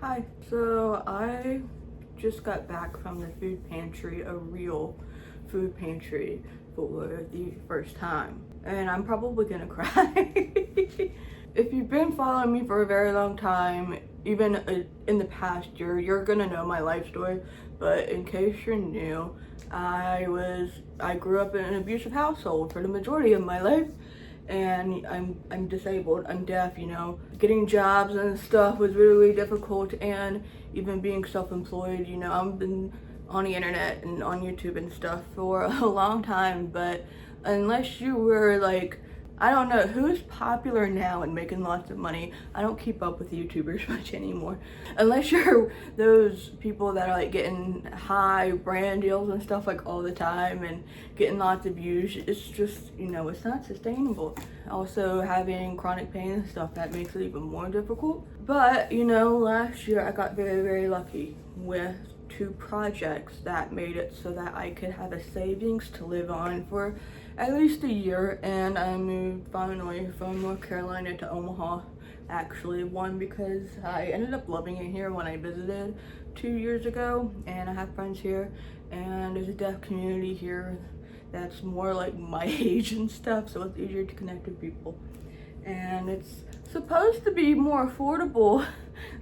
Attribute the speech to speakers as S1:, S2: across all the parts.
S1: Hi, so I just got back from the food pantry, a real food pantry, for the first time. And I'm probably gonna cry. If you've been following me for a very long time, even in the past year, you're gonna know my life story. But in case you're new, I grew up in an abusive household for the majority of my life. And I'm disabled, I'm deaf, getting jobs and stuff was really, really difficult, and even being self-employed, I've been on the internet and on YouTube and stuff for a long time. But unless you were like, I don't know who's popular now and making lots of money. I don't keep up with YouTubers much anymore. Unless you're those people that are like getting high brand deals and stuff like all the time and getting lots of views, it's just, it's not sustainable. Also having chronic pain and stuff, that makes it even more difficult. But, last year I got very, very lucky with 2 projects that made it so that I could have a savings to live on for at least a year. And I moved finally from North Carolina to Omaha. Actually, one because I ended up loving it here when I visited 2 years ago, and I have friends here, and there's a deaf community here that's more like my age and stuff, so it's easier to connect with people. And it's supposed to be more affordable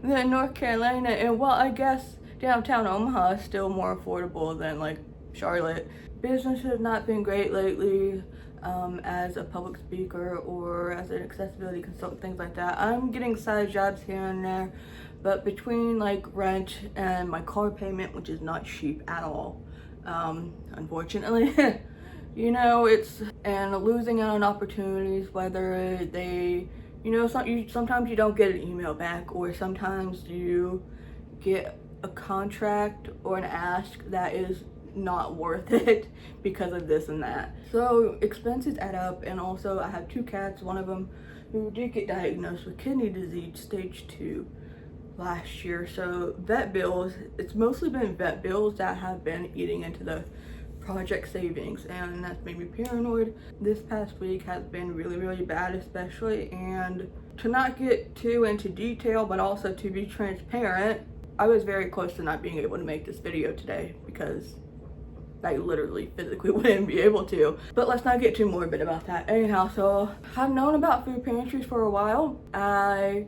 S1: than North Carolina, and well, I guess downtown Omaha is still more affordable than like Charlotte. Business has not been great lately as a public speaker or as an accessibility consultant, things like that. I'm getting side jobs here and there, but between like rent and my car payment, which is not cheap at all, unfortunately, and losing out on opportunities, whether they, sometimes you don't get an email back, or sometimes you get a contract or an ask that is not worth it because of this and that. So expenses add up, and also I have 2 cats, one of them who did get diagnosed with kidney disease stage 2 last year. So vet bills, it's mostly been vet bills that have been eating into the project savings, and that's made me paranoid. This past week has been really, really bad, especially, and to not get too into detail, but also to be transparent, I was very close to not being able to make this video today because I literally physically wouldn't be able to. But let's not get too morbid about that. Anyhow, so I've known about food pantries for a while. I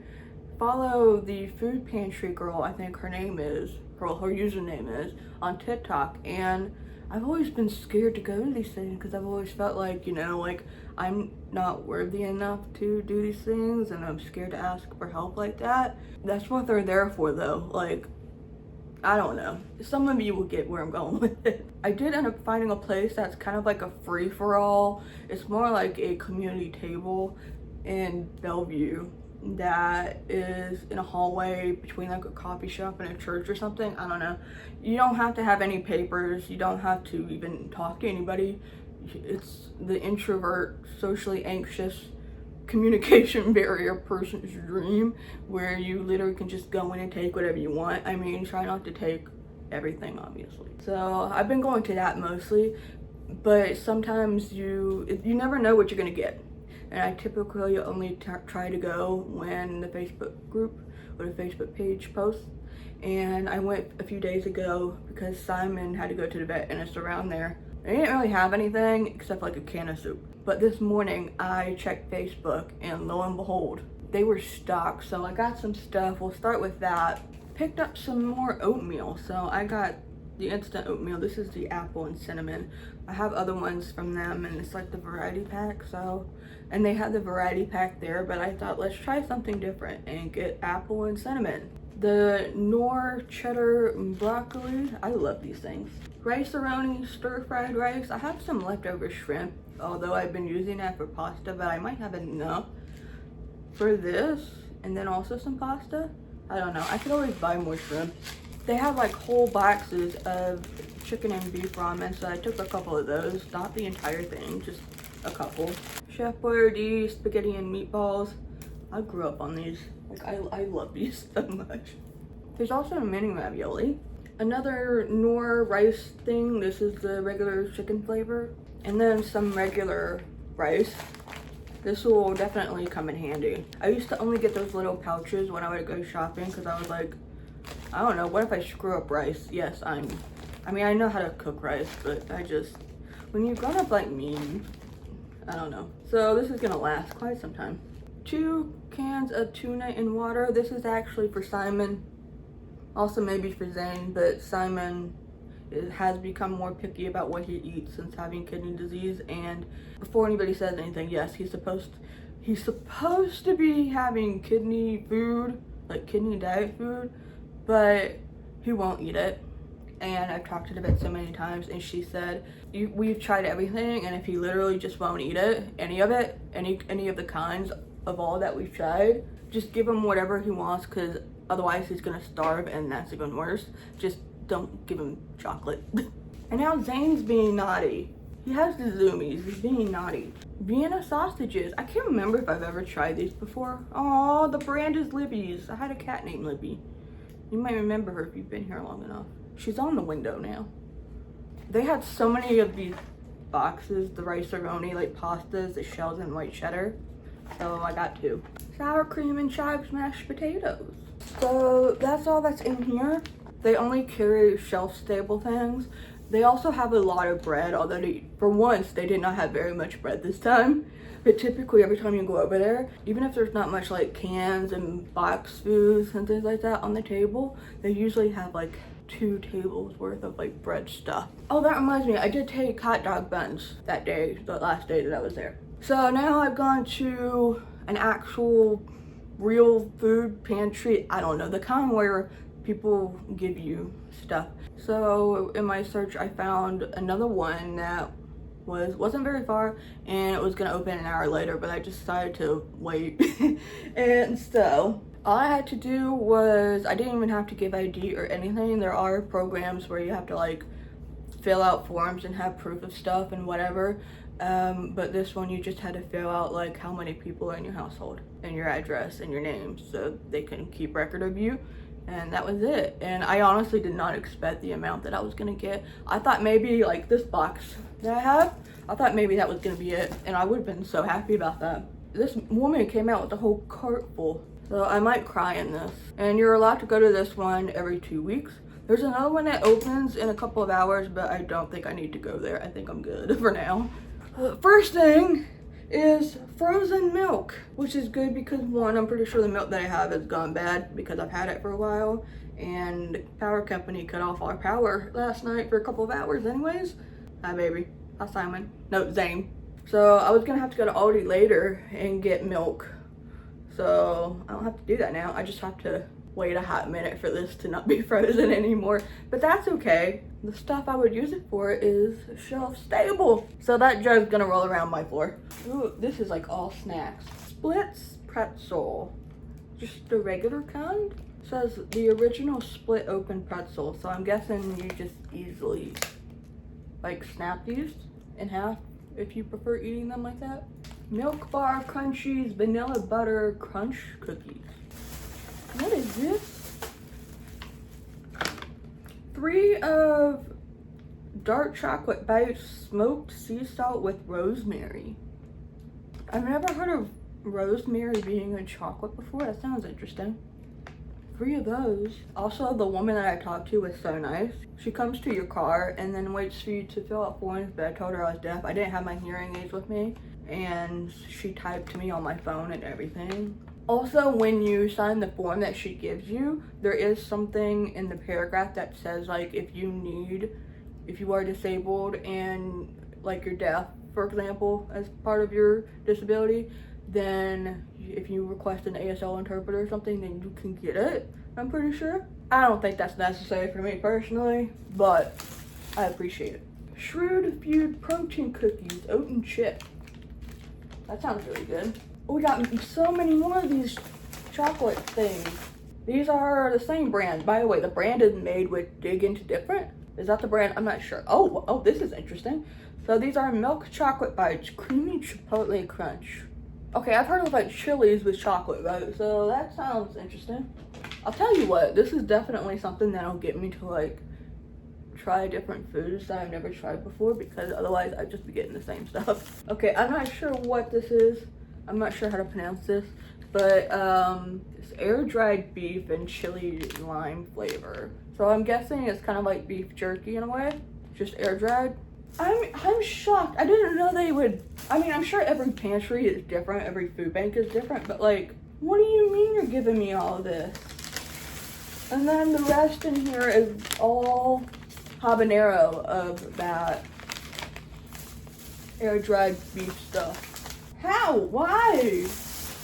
S1: follow the food pantry girl, I think her username is, on TikTok, and I've always been scared to go to these things because I've always felt like, I'm not worthy enough to do these things, and I'm scared to ask for help like that. That's what they're there for though. Like, I don't know. Some of you will get where I'm going with it. I did end up finding a place that's kind of like a free-for-all. It's more like a community table in Bellevue that is in a hallway between like a coffee shop and a church or something. I don't know. You don't have to have any papers. You don't have to even talk to anybody. It's the introvert, socially anxious, communication barrier person's dream, where you literally can just go in and take whatever you want. I mean, try not to take everything, obviously. So I've been going to that mostly, but sometimes you never know what you're gonna get. And I typically only try to go when the Facebook group or the Facebook page posts. And I went a few days ago because Simon had to go to the vet and it's around there. They didn't really have anything except like a can of soup. But this morning I checked Facebook, and lo and behold, they were stocked. So I got some stuff. We'll start with that. Picked up some more oatmeal. So I got the instant oatmeal. This is the apple and cinnamon. I have other ones from them, and it's like the variety pack. And they had the variety pack there, but I thought, let's try something different and get apple and cinnamon. The Knorr cheddar broccoli, I love these things. Rice-a-roni stir-fried rice. I have some leftover shrimp, although I've been using that for pasta, but I might have enough for this, and then also some pasta. I don't know, I could always buy more shrimp. They have like whole boxes of chicken and beef ramen, so I took a couple of those, not the entire thing, just a couple. Chef Boyardee spaghetti and meatballs. I grew up on these. Like, I love these so much. There's also a mini ravioli. Another Knorr rice thing. This is the regular chicken flavor. And then some regular rice. This will definitely come in handy. I used to only get those little pouches when I would go shopping because I was like, I don't know, what if I screw up rice? Yes, I mean, I know how to cook rice, but when you're grown up like me, I don't know. So this is gonna last quite some time. 2 cans of tuna in water. This is actually for Simon, also maybe for Zane, but Simon has become more picky about what he eats since having kidney disease. And before anybody says anything, yes, he's supposed to be having kidney food, like kidney diet food, but he won't eat it. And I've talked to the vet so many times, and she said, we've tried everything, and if he literally just won't eat it, any of the kinds of all that we've tried, just give him whatever he wants, because otherwise he's gonna starve, and that's even worse. Just don't give him chocolate. And now Zane's being naughty. He has the zoomies. He's being naughty. Vienna sausages. I can't remember if I've ever tried these before. Oh, the brand is Libby's. I had a cat named Libby. You might remember her if you've been here long enough. She's on the window now. They had so many of these boxes, the rice-a-roni, like pastas, the shells, and white cheddar. So I got 2. Sour cream and chives mashed potatoes. So that's all that's in here. They only carry shelf-stable things. They also have a lot of bread, although for once they did not have very much bread this time. But typically every time you go over there, even if there's not much like cans and box foods and things like that on the table, they usually have like 2 tables worth of like bread stuff. Oh, that reminds me, I did take hot dog buns that day, the last day that I was there. So now I've gone to an actual real food pantry. I don't know, the kind where people give you stuff. So in my search I found another one that wasn't very far, and it was gonna open an hour later, but I just decided to wait. And so all I had to do was, I didn't even have to give ID or anything. There are programs where you have to like fill out forms and have proof of stuff and whatever, but this one you just had to fill out like how many people are in your household and your address and your name so they can keep record of you. And that was it. And I honestly did not expect the amount that I was gonna get. I thought maybe like this box that I have, I thought maybe that was gonna be it, and I would have been so happy about that. This woman came out with a whole cart full, so I might cry in this. And you're allowed to go to this one every 2 weeks. There's another one that opens in a couple of hours, but I don't think I need to go there. I think I'm good for now. First thing is frozen milk, which is good because one, I'm pretty sure the milk that I have has gone bad because I've had it for a while, and power company cut off our power last night for a couple of hours anyways. Hi baby. Hi Simon. No, Zane. So I was gonna have to go to Aldi later and get milk, so I don't have to do that now. I just have to wait a hot minute for this to not be frozen anymore, but that's okay. The stuff I would use it for is shelf stable. So that jug's gonna roll around my floor. Ooh, this is like all snacks. Splits pretzel, just the regular kind. It says the original split open pretzel, so I'm guessing you just easily like snap these in half if you prefer eating them like that. Milk Bar Crunchies Vanilla Butter Crunch Cookies. What is this? 3 of dark chocolate bites smoked sea salt with rosemary. I've never heard of rosemary being in chocolate before. That sounds interesting. 3 of those. Also, the woman that I talked to was so nice. She comes to your car and then waits for you to fill out forms, but I told her I was deaf. I didn't have my hearing aids with me, and she typed to me on my phone and everything. Also, when you sign the form that she gives you, there is something in the paragraph that says like if you are disabled and like you're deaf, for example, as part of your disability, then if you request an ASL interpreter or something, then you can get it, I'm pretty sure. I don't think that's necessary for me personally, but I appreciate it. Shrewd Feud protein cookies, oat and chip. That sounds really good. We got so many more of these chocolate things. These are the same brand. By the way, the brand is made with Dig Into Different. Is that the brand? I'm not sure. Oh, this is interesting. So these are milk chocolate bites, creamy chipotle crunch. Okay, I've heard of like chilies with chocolate, right? So that sounds interesting. I'll tell you what, this is definitely something that'll get me to like try different foods that I've never tried before, because otherwise I'd just be getting the same stuff. Okay, I'm not sure what this is. I'm not sure how to pronounce this. but it's air-dried beef and chili lime flavor. So I'm guessing it's kind of like beef jerky in a way, just air-dried. I'm shocked. I didn't know they would. I mean, I'm sure every pantry is different, every food bank is different, but like, what do you mean you're giving me all this? And then the rest in here is all habanero of that air-dried beef stuff. How? Why?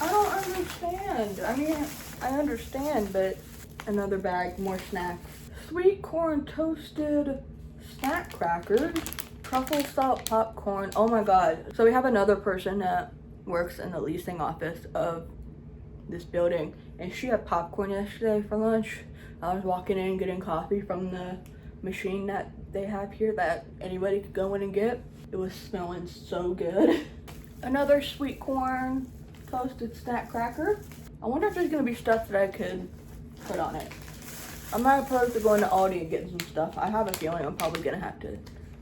S1: I don't understand. I mean, I understand, but another bag, more snacks. Sweet corn toasted snack crackers. Truffle salt popcorn. Oh my god. So we have another person that works in the leasing office of this building, and she had popcorn yesterday for lunch. I was walking in getting coffee from the machine that they have here that anybody could go in and get. It was smelling so good. Another sweet corn toasted snack cracker. I wonder if there's gonna be stuff that I could put on it. I'm not opposed to going to Aldi and getting some stuff. I have a feeling I'm probably gonna have to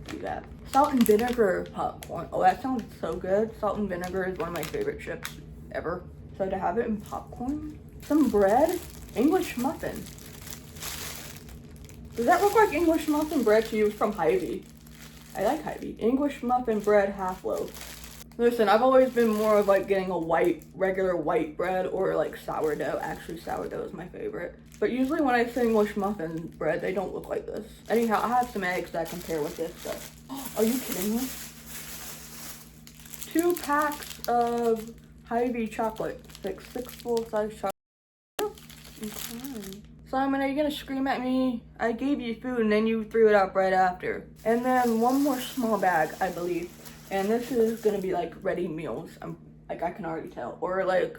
S1: do that. Salt and vinegar popcorn. Oh, that sounds so good. Salt and vinegar is one of my favorite chips ever. So to have it in popcorn. Some bread. English muffin. Does that look like English muffin bread to you? It's from Hy-Vee. I like Hy-Vee. English muffin bread half loaf. Listen, I've always been more of like getting a regular white bread or like sourdough. Actually, sourdough is my favorite. But usually when I say English muffin bread, they don't look like this. Anyhow, I have some eggs that compare with this stuff. Are you kidding me? 2 packs of Hy-Vee chocolate. Like 6 full-size chocolate. Okay. Simon, are you gonna scream at me? I gave you food and then you threw it out right after. And then one more small bag, I believe. And this is gonna be like ready meals. I can already tell. Or like,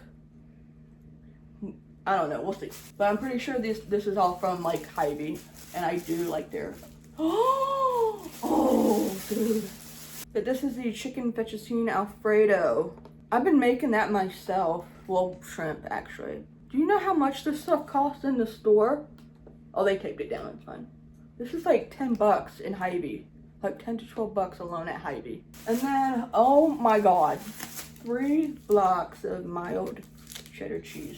S1: I don't know, we'll see. But I'm pretty sure this is all from like Hy-Vee. And I do like their, oh, dude. But this is the chicken fettuccine Alfredo. I've been making that myself. Well, shrimp actually. Do you know how much this stuff costs in the store? Oh, they taped it down, it's fine. This is like 10 bucks in Hy-Vee. Like 10 to 12 bucks alone at Hy-Vee. And then, oh my god, 3 blocks of mild cheddar cheese.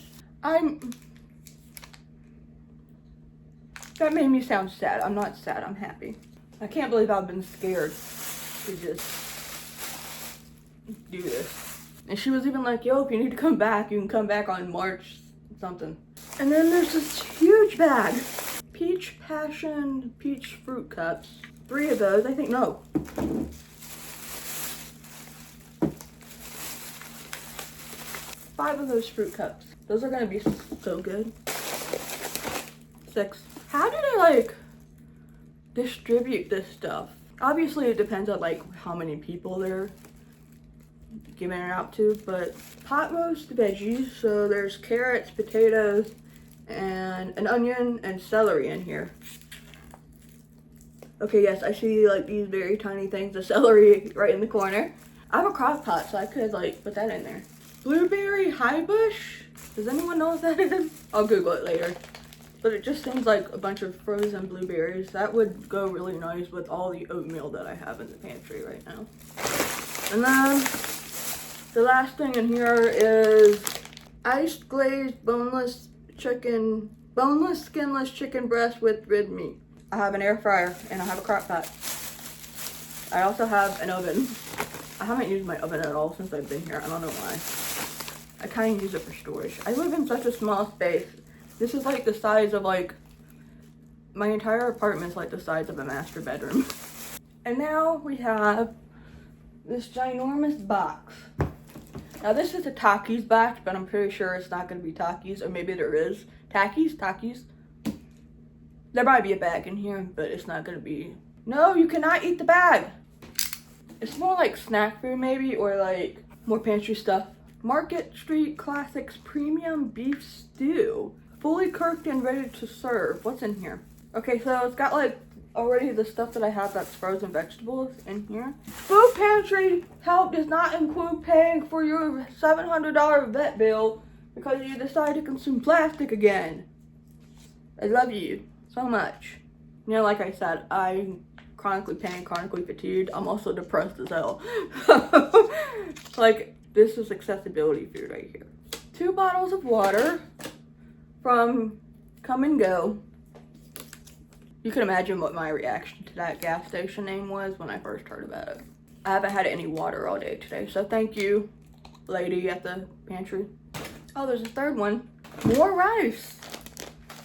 S1: That made me sound sad. I'm not sad, I'm happy. I can't believe I've been scared to just do this. And she was even like, yo, if you need to come back, you can come back on March something. And then there's this huge bag. Peach passion peach fruit cups. 3 of those, I think, no. 5 of those fruit cups. Those are gonna be so good. 6. How do they like distribute this stuff? Obviously it depends on like how many people they're giving it out to, but pot roast veggies. So there's carrots, potatoes, and an onion and celery in here. Okay, yes, I see like these very tiny things of celery right in the corner. I have a crock pot, so I could like put that in there. Blueberry high bush. Does anyone know what that is? I'll Google it later. But it just seems like a bunch of frozen blueberries. That would go really nice with all the oatmeal that I have in the pantry right now. And then the last thing in here is iced glazed boneless, skinless chicken breast with rib meat. I have an air fryer and I have a crock pot. I also have an oven. I haven't used my oven at all since I've been here. I don't know why. I kind of use it for storage. I live in such a small space. This is like the size of like, my entire apartment's like the size of a master bedroom. And now we have this ginormous box. Now this is a Takis box, but I'm pretty sure it's not gonna be Takis, or maybe there is. Takis? There might be a bag in here, but it's not gonna be. No, you cannot eat the bag. It's more like snack food maybe, or like more pantry stuff. Market Street Classics Premium Beef Stew. Fully cooked and ready to serve. What's in here? Okay, so it's got like already the stuff that I have that's frozen vegetables in here. Food pantry help does not include paying for your $700 vet bill because you decide to consume plastic again. I love you so much. You know, like I said, I'm chronically pain, chronically fatigued. I'm also depressed as hell. Like, this is accessibility food right here. 2 bottles of water from Come and Go. You can imagine what my reaction to that gas station name was when I first heard about it. I haven't had any water all day today, so thank you, lady at the pantry. Oh, there's a third one. More rice.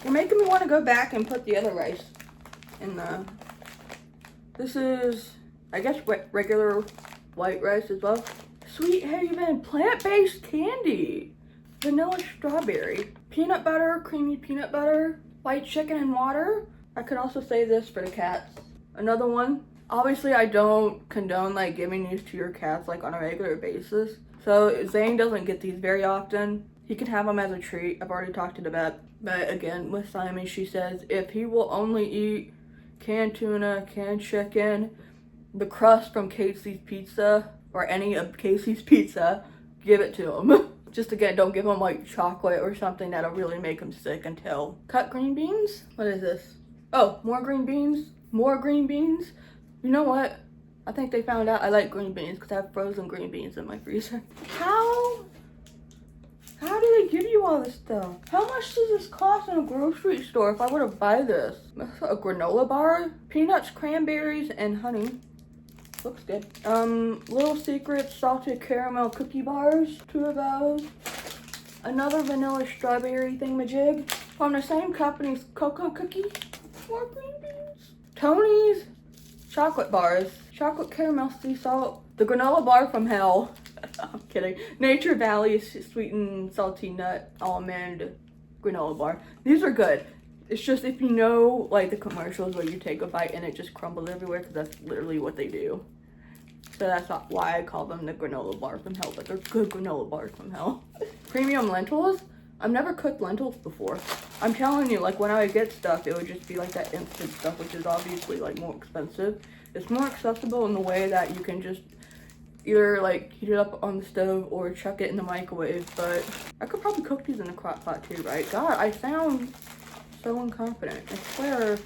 S1: You're making me want to go back and put the other rice in the... This is, I guess, regular white rice as well. Sweet Haven plant-based candy. Vanilla strawberry. Peanut butter, creamy peanut butter, white chicken and water. I could also say this for the cats. Another one. Obviously, I don't condone like giving these to your cats like on a regular basis. So Zane doesn't get these very often. He can have them as a treat. I've already talked to the vet. But again, with Simon, she says if he will only eat canned tuna, canned chicken, the crust from Casey's Pizza, or any of Casey's Pizza, give it to him. Just again, don't give him like chocolate or something that'll really make him sick until. Cut green beans? What is this? Oh, more green beans? More green beans? You know what? I think they found out I like green beans because I have frozen green beans in my freezer. How do they give you all this stuff? How much does this cost in a grocery store if I were to buy this? A granola bar? Peanuts, cranberries, and honey. Looks good. Little Secret salted caramel cookie bars. 2 of those. Another vanilla strawberry thingamajig. From the same company's cocoa cookie. More green beans. Tony's chocolate bars. Chocolate caramel sea salt. The granola bar from hell. I'm kidding. Nature Valley's sweetened salty nut almond granola bar. These are good. It's just if you know like the commercials where you take a bite and it just crumbles everywhere, because that's literally what they do. So that's not why I call them the granola bar from hell, but they're good granola bars from hell. Premium lentils. I've never cooked lentils before. I'm telling you, like when I would get stuff, it would just be like that instant stuff, which is obviously like more expensive. It's more accessible in the way that you can just either like heat it up on the stove or chuck it in the microwave, but I could probably cook these in a crock pot too, right? God, I sound so unconfident.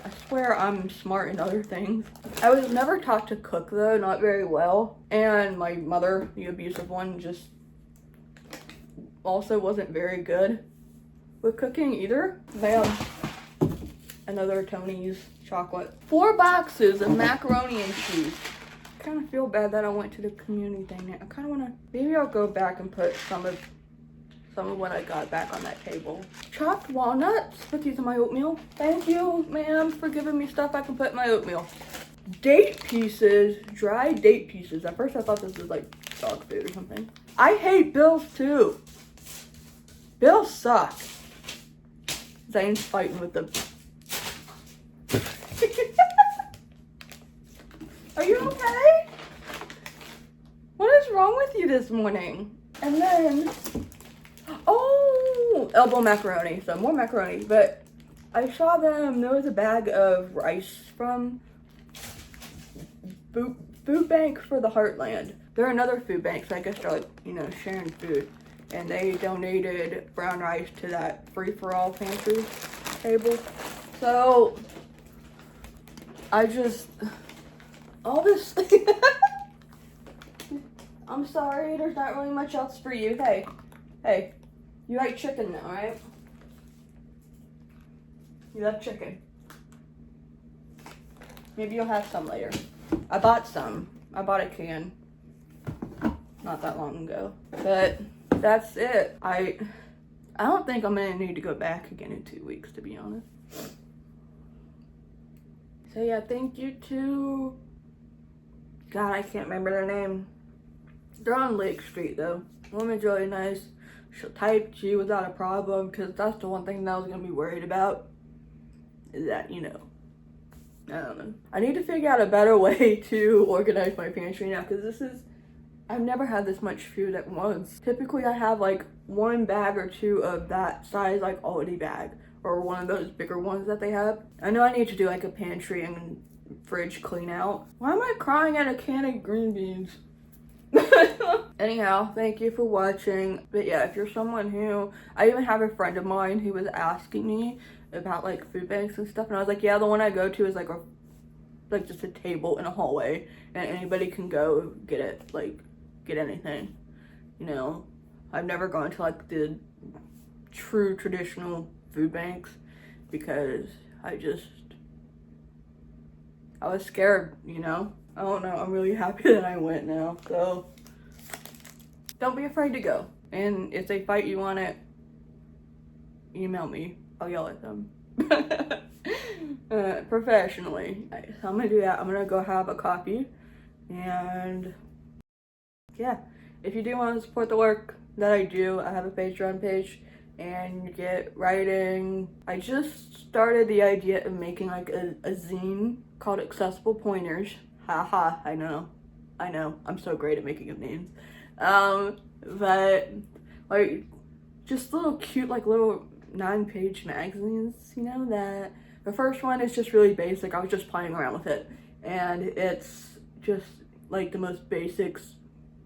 S1: I swear I'm smart in other things. I was never taught to cook though, not very well. And my mother, the abusive one, just also wasn't very good with cooking either. They have another Tony's chocolate. 4 boxes of macaroni and cheese. I kind of feel bad that I went to the community thing. I kind of want to, maybe I'll go back and put some of what I got back on that table. Chopped walnuts. Put these in my oatmeal. Thank you, ma'am, for giving me stuff I can put in my oatmeal. Date pieces. Dried date pieces. At first I thought this was like dog food or something. I hate bills too. Bills suck. Zane's fighting with them. Are you okay? What is wrong with you this morning? And then, oh, elbow macaroni. So more macaroni, but I saw them. There was a bag of rice from food bank for the Heartland. They're another food bank, so I guess they're like, you know, sharing food. And they donated brown rice to that free-for-all pantry table. So I just, all this, I'm sorry, there's not really much else for you. Hey, you like chicken now, right? You love chicken. Maybe you'll have some later. I bought some. I bought a can not that long ago. But that's it. I don't think I'm gonna need to go back again in 2 weeks, to be honest. So yeah, thank you to, God, I can't remember their name. They're on Lake Street though. Woman's really nice. She'll type to you without a problem, because that's the one thing that I was gonna be worried about, is that, you know, I don't know. I need to figure out a better way to organize my pantry now, because I've never had this much food at once. Typically I have like 1 bag or 2 of that size, like Aldi bag, or one of those bigger ones that they have. I know I need to do like a pantry and fridge clean out. Why am I crying at a can of green beans? Anyhow, thank you for watching. But yeah, if you're someone who, I even have a friend of mine who was asking me about like food banks and stuff, and I was like, yeah, the one I go to is like just a table in a hallway, and anybody can go get it, like get anything, you know. I've never gone to like the true traditional food banks because I was scared, you know? I don't know, I'm really happy that I went now. So don't be afraid to go. And if they fight you on it, email me. I'll yell at them. Professionally. So I'm gonna do that. I'm gonna go have a coffee. And yeah, if you do want to support the work that I do, I have a Patreon page and you get writing. I just started the idea of making like a zine called Accessible Pointers. Haha, I know. I'm so great at making up names. But like just little cute like little 9-page magazines, you know, that the first one is just really basic. I was just playing around with it and it's just like the most basics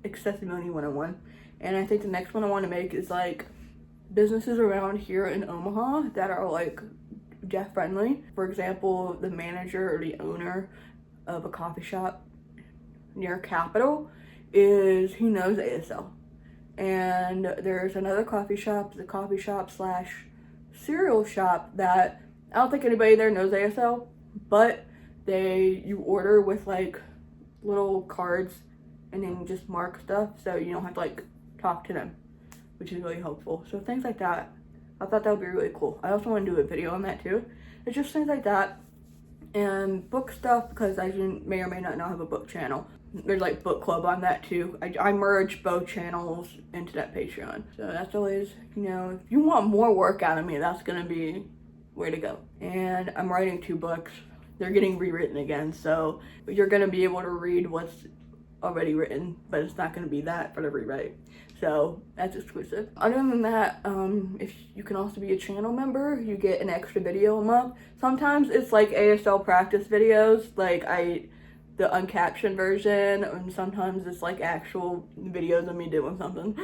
S1: accessibility 101. And I think the next one I want to make is like businesses around here in Omaha that are like deaf friendly. For example, the manager or the owner of a coffee shop near Capitol he knows ASL. And there's another coffee shop, the coffee shop slash cereal shop that I don't think anybody there knows ASL, but you order with like little cards and then you just mark stuff so you don't have to like talk to them, which is really helpful. So things like that, I thought that would be really cool. I also want to do a video on that too. It's just things like that. And book stuff, because as you may or may not know, I have a book channel. There's like book club on that too. I merge both channels into that Patreon. So that's always, you know, if you want more work out of me, that's gonna be where to go. And I'm writing 2 books. They're getting rewritten again, so you're gonna be able to read what's already written, but it's not gonna be that for the rewrite. So that's exclusive. Other than that, if you can also be a channel member, you get an extra video a month. Sometimes it's like ASL practice videos, like the uncaptioned version, and sometimes it's like actual videos of me doing something.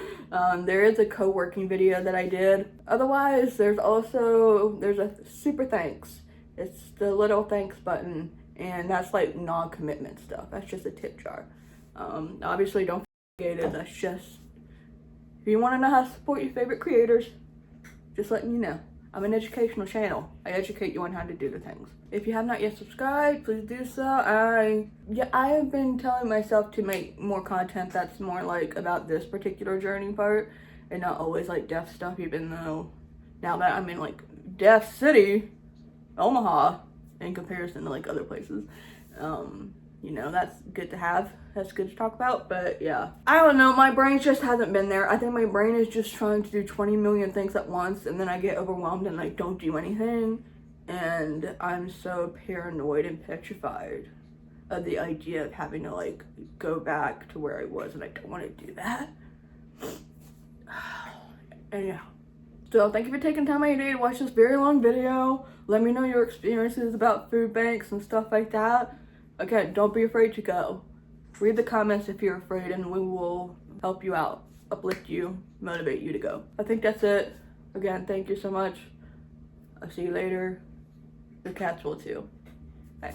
S1: There is a co-working video that I did. Otherwise, there's a super thanks. It's the little thanks button, and that's like non-commitment stuff. That's just a tip jar. Obviously don't forget it. That's just, if you want to know how to support your favorite creators, just letting you know. I'm an educational channel. I educate you on how to do the things. If you have not yet subscribed, please do so. I have been telling myself to make more content that's more like about this particular journey part and not always like deaf stuff, even though now that I'm in like Deaf City, Omaha, in comparison to like other places, you know, that's good to have. That's good to talk about. But yeah, I don't know, my brain just hasn't been there. I think my brain is just trying to do 20 million things at once, and then I get overwhelmed and like don't do anything, and I'm so paranoid and petrified of the idea of having to like go back to where I was, and I don't want to do that. And yeah, so thank you for taking time out of your day to watch this very long video. Let me know your experiences about food banks and stuff like that. Again, don't be afraid to go. Read the comments if you're afraid, and we will help you out, uplift you, motivate you to go. I think that's it. Again, thank you so much. I'll see you later. The cats will too. Bye.